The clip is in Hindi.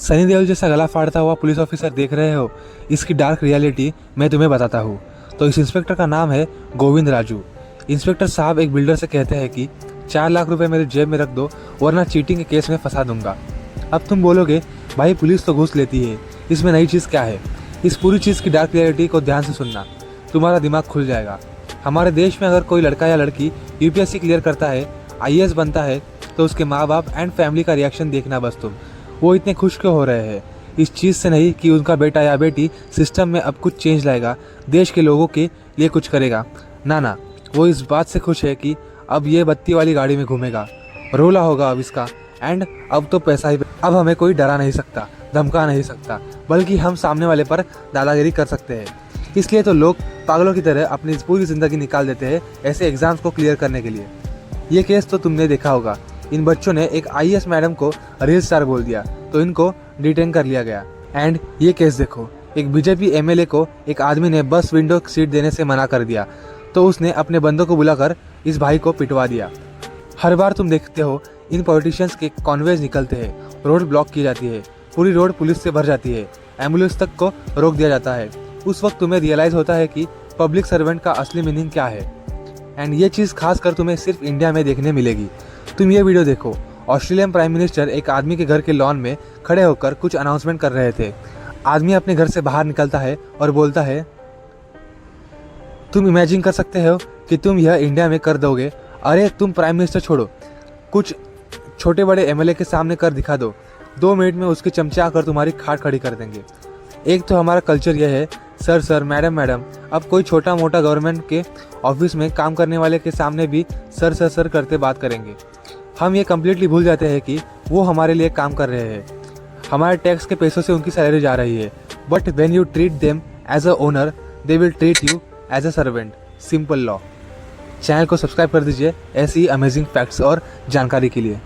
सनी देओल जैसा गला फाड़ता हुआ पुलिस ऑफिसर देख रहे हो, इसकी डार्क रियलिटी मैं तुम्हें बताता हूँ। तो इस इंस्पेक्टर का नाम है गोविंद राजू। इंस्पेक्टर साहब एक बिल्डर से कहते हैं कि 4 लाख रुपए मेरे जेब में रख दो वरना चीटिंग के केस में फंसा दूंगा। अब तुम बोलोगे भाई पुलिस तो घूस लेती है, इसमें नई चीज़ क्या है? इस पूरी चीज़ की डार्क रियलिटी को ध्यान से सुनना, तुम्हारा दिमाग खुल जाएगा। हमारे देश में अगर कोई लड़का या लड़की यूपीएससी क्लियर करता है, आईएएस बनता है, तो उसके माँ बाप एंड फैमिली का रिएक्शन देखना बस तुम। वो इतने खुश क्यों हो रहे हैं? इस चीज़ से नहीं कि उनका बेटा या बेटी सिस्टम में अब कुछ चेंज लाएगा, देश के लोगों के लिए कुछ करेगा। ना, वो इस बात से खुश है कि अब ये बत्ती वाली गाड़ी में घूमेगा, रोला होगा अब इसका, एंड अब तो पैसा ही। अब हमें कोई डरा नहीं सकता, धमका नहीं सकता, बल्कि हम सामने वाले पर दादागिरी कर सकते हैं। इसलिए तो लोग पागलों की तरह अपनी पूरी ज़िंदगी निकाल देते हैं ऐसे एग्जाम्स को क्लियर करने के लिए। ये केस तो तुमने देखा होगा, इन बच्चों ने एक आईएएस मैडम को रील स्टार बोल दिया तो इनको डिटेन कर लिया गया। एंड ये केस देखो, एक बीजेपी एमएलए को एक आदमी ने बस विंडो सीट देने से मना कर दिया तो उसने अपने बंदों को बुलाकर इस भाई को पिटवा दिया। हर बार तुम देखते हो इन पॉलिटिशियंस के कॉन्वेज निकलते हैं, रोड ब्लॉक की जाती है, पूरी रोड पुलिस से भर जाती है, एम्बुलेंस तक को रोक दिया जाता है। उस वक्त तुम्हें रियलाइज़ होता है कि पब्लिक सर्वेंट का असली मीनिंग क्या है। एंड ये चीज़ खास कर तुम्हें सिर्फ इंडिया में देखने मिलेगी। तुम ये वीडियो देखो, ऑस्ट्रेलियन प्राइम मिनिस्टर एक आदमी के घर के लॉन में खड़े होकर कुछ अनाउंसमेंट कर रहे थे। आदमी अपने घर से बाहर निकलता है और बोलता है, तुम इमेजिन कर सकते हो कि तुम यह इंडिया में कर दोगे? अरे तुम प्राइम मिनिस्टर छोड़ो, कुछ छोटे बड़े एमएलए के सामने कर दिखा दो, 2 मिनट में उसके चमचे आकर तुम्हारी खाट खड़ी कर देंगे। एक तो हमारा कल्चर यह है, सर मैडम। अब कोई छोटा मोटा गवर्नमेंट के ऑफिस में काम करने वाले के सामने भी सर करते बात करेंगे। हम ये कम्प्लीटली भूल जाते हैं कि वो हमारे लिए काम कर रहे हैं, हमारे टैक्स के पैसों से उनकी सैलरी जा रही है। But when you treat them as a owner, they will treat you as a servant. Simple law. Channel को सब्सक्राइब कर दीजिए ऐसी अमेजिंग फैक्ट्स और जानकारी के लिए।